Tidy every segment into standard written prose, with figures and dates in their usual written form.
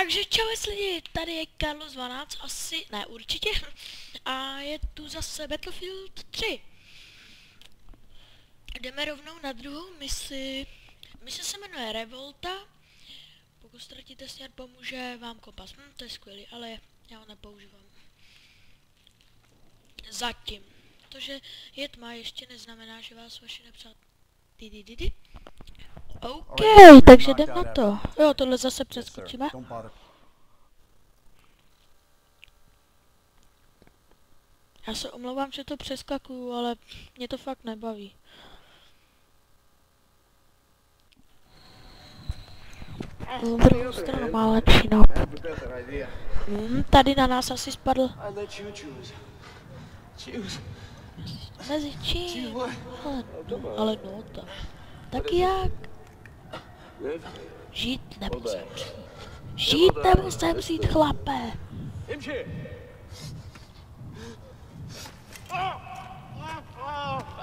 Takže čau lidi, tady je Carlos 12, asi, ne určitě, a je tu zase Battlefield 3. Jdeme rovnou na druhou misi. Mise se jmenuje Revolta. Pokud ztratíte směr, pomůže vám kompas. To je skvělý, ale já ho nepoužívám. Zatím. Protože je tma ještě neznamená, že vás vaši nepřátelé... OK, takže jdem na to. Jo, tohle zase přeskočíme. Já se omlouvám, že to přeskakuju, ale mě to fakt nebaví. Druhou stranu má lepší nápad. Tady na nás asi spadl. Mezi čím? Ale no to. Tak jak? Žít nebo zemřít? Žít nebo zemřít, chlape?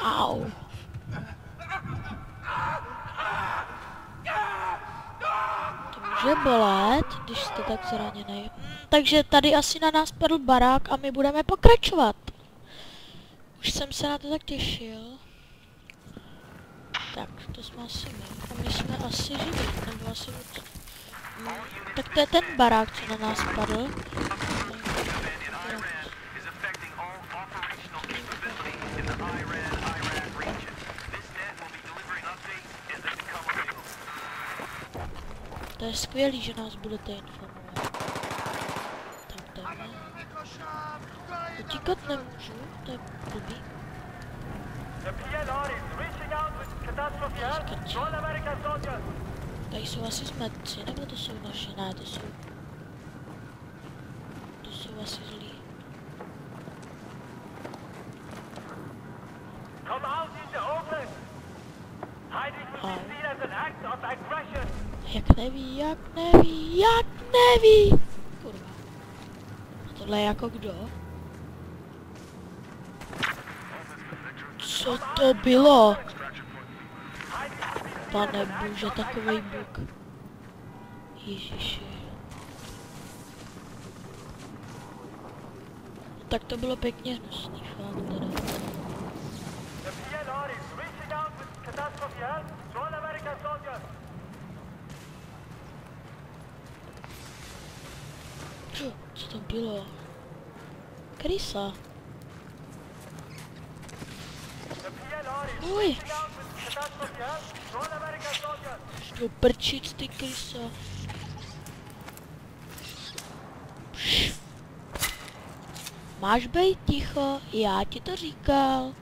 Au. To může bolet, když jste tak zraněný. Takže tady asi na nás padl barák a my budeme pokračovat. Už jsem se na to tak těšil. Tak, to jsme asi my. A my jsme asi živí, nebo asi... Tak to je ten barák, co na nás padl. To je skvělý, že nás budete informovat. Tak jdeme. Utíkat nemůžu, to je blbý. Tady jsou asi zmetci, nebo to jsou naši? Ne, to jsou asi zlí. Jak neví! Kurva. A tohle je jako kdo? Co to bylo? Pane bože, takovej buk. Ježiši. No, tak to bylo pěkně hnusný, fakt teda. Co to bylo? Krysa. Uj. Do prčic, ty krysa. Máš bejt ticho, já ti to říkal.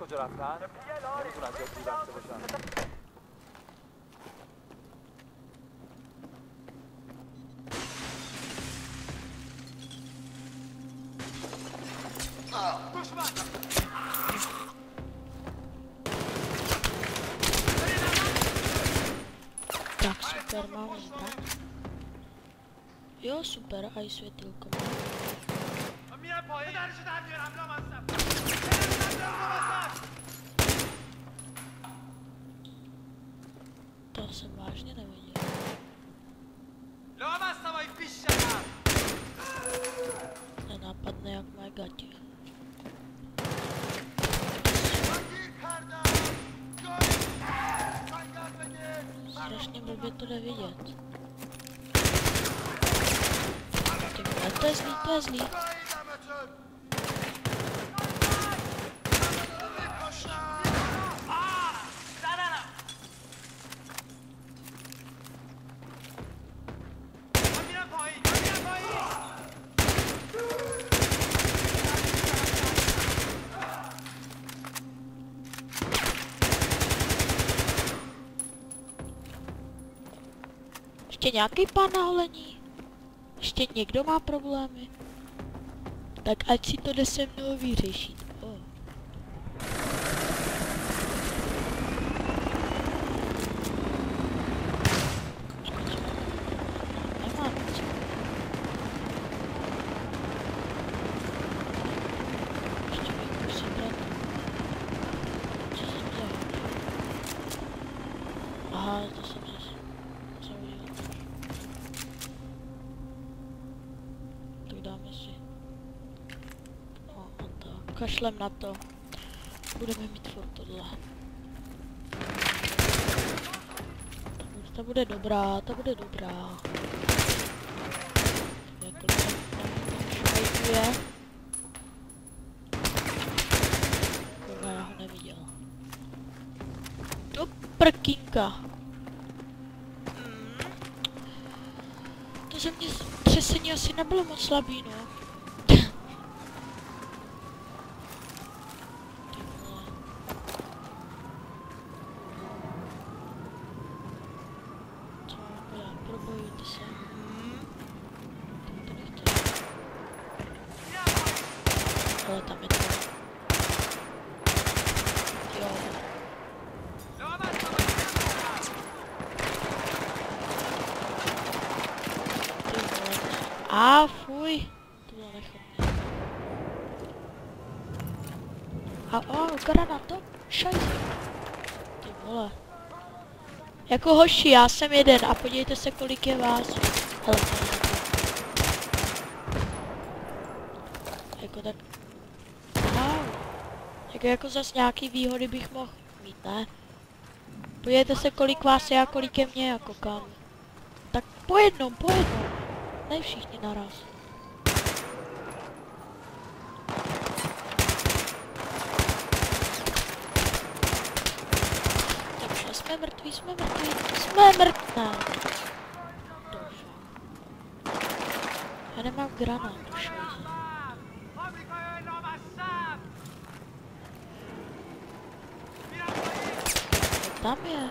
کجا رفتن؟ نمیتونن زیاد دور رفته باشن. Tak super, máme zbraň. Jo, super, a i světýlko. To jsem vážně neviděl. Nenápadne jak moje gatě. Strašně blbě to jde vidět. Ty vole, to je zlý. Ještě nějaký pán na holení? Ještě někdo má problémy? Tak ať si to jde se mnou vyřešit. Oh. Nemám nic. kašlem na to. Budeme mít furt tohle. Ta bude dobrá, ta bude dobrá. Jakkoliv tam švejtuje. Kurva, já ho neviděl. Do prkínka. To zemětřesení asi nebylo moc slabý, no. Probojujte se. To nechce. Ale tam je to. Jo. A fuj. To bylo nechutné. Granát to? Šajze. Ty vole. Jako hoši, já jsem jeden a podívejte se, kolik je vás. Hele, jako tak... Wow. Jako zas nějaký výhody bych mohl mít, ne? Podívejte se, kolik vás je a kolik je mě, jako kam. Tak po jednom. Ne všichni naraz. Jsme mrtví. Já nemám granát, šajze. Tam je.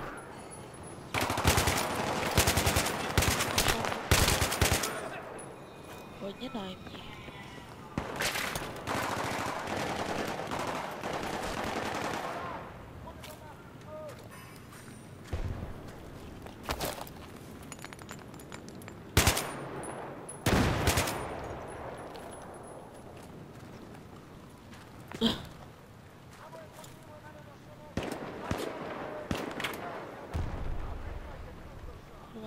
Hodně nájemní.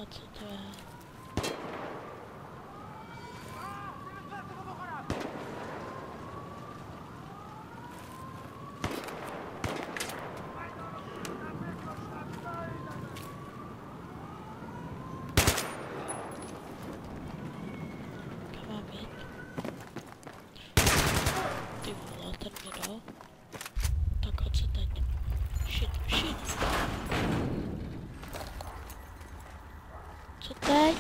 Co to je? Kam mám jít? Ty vole, ten mě dal. Tak a co teď? Shit. Co teď?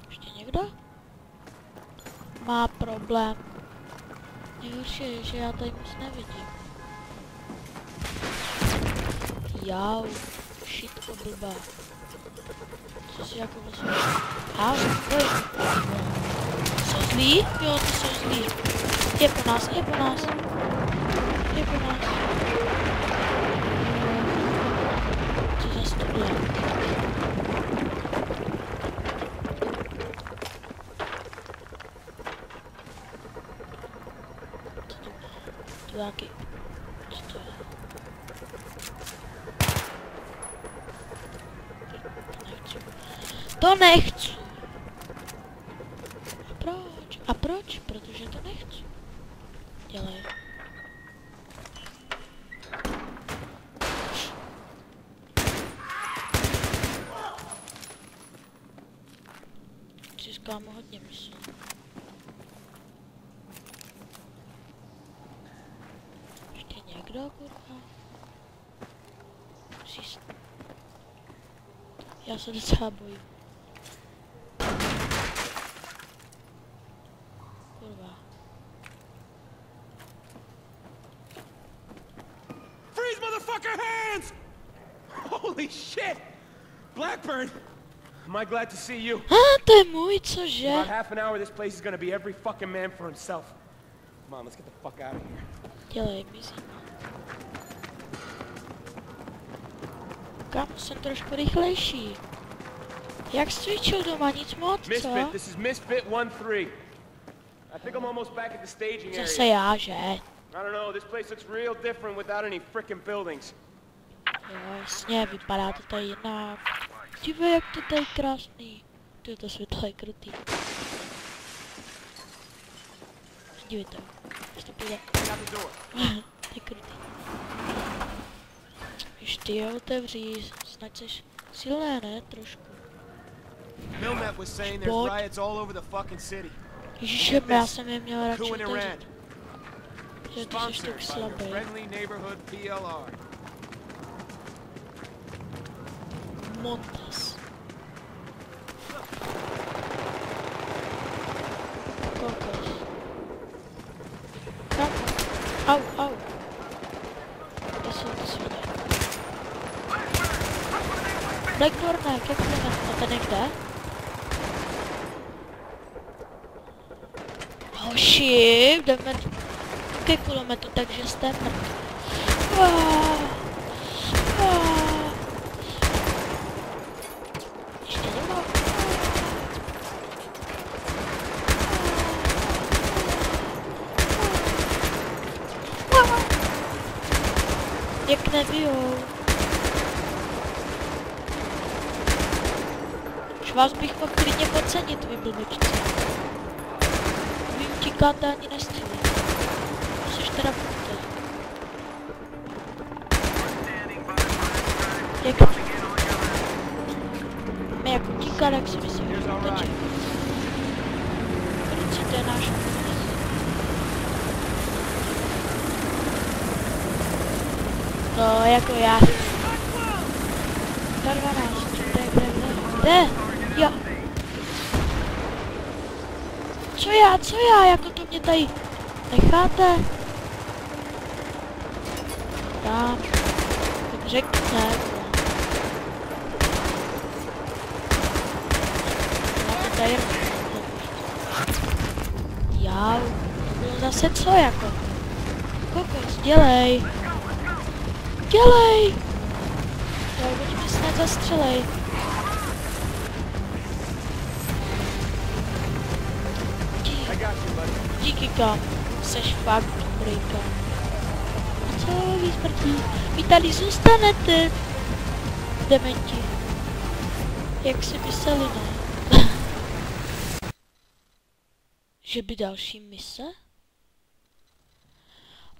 Ještě někdo? Má problém. Nejhorší je, že já tady moc nevidím. Jau, shit, oblba. Co si jako myslím? Au, boj. Jsou zlí? Jo, to jsou zlí. Je po nás. Co za tohle? To taky. Co to je? To nechci. A proč? Protože to nechci. Dělej. Získám hodně misí. Ještě někdo, kurva? Já se docela bojím. Kurva. Freeze, motherfucker, hands! Holy shit! Blackburn! Am I glad to see you? To je můj, cože? In about half an hour, this place is gonna be every fucking man for himself. Come on, let's get the fuck out of here. Dělej, mizí. Kámo, jsem trošku rychlejší. Jak jsi cvičil doma, nic moc, co? Misfit, this is Misfit 1-3. I think I'm almost back at the staging Zase area. já, že? I don't know, this place looks real different without any frickin' buildings. Jo, jasně, vypadá to tady jinak. Dívej, jak to tady krásný. Ty, to světlo je krutý. Dívej to. Když to půjde. Ty krutý. Když ty je otevří, snad seš silné, ne? Trošku. Milnet was saying there's riots all over the fucking city. Ježiši, já jsem je měl radši Coup in Iran. otevřít. Že ty jsi tak Sponsored by your slabý. friendly neighborhood PLR. Montes. Kokos. Kam? Au, au. Kde jsou ty svině? Blackburn, jak je kulomet? A ten je kde? Hoši, jdeme ke kulometu, takže jste mrtví. Ještě jednou. Jak nebijou. Už vás bych mohl klidně podcenit, vy blbečci. Vy utíkáte ani nestřílí. Jsi teda půjte. Jak my jak utíká, tak si myslím, že uteče. Kruci, to je náš úmysl. No, jako já. Za 12, kde? Jo. Co já, jako to mě tady necháte? Tam. Tak řekněte. Máte tady já, to bylo zase co jako? Kokos, dělej. Dělej! Jo, oni mě snad zastřelej. Díky, kam. Seš fakt dobrý, kam. A co vy smrtí? Vy tady zůstanete. Dementi. Jak si mysleli, ne? Že by další mise?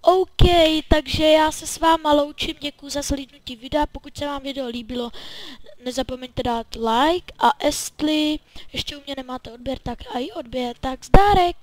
OK, takže já se s váma loučím, děkuji za zhlídnutí videa, pokud se vám video líbilo, nezapomeňte dát like a jestli ještě u mě nemáte odběr, tak i odběr, tak zdárek!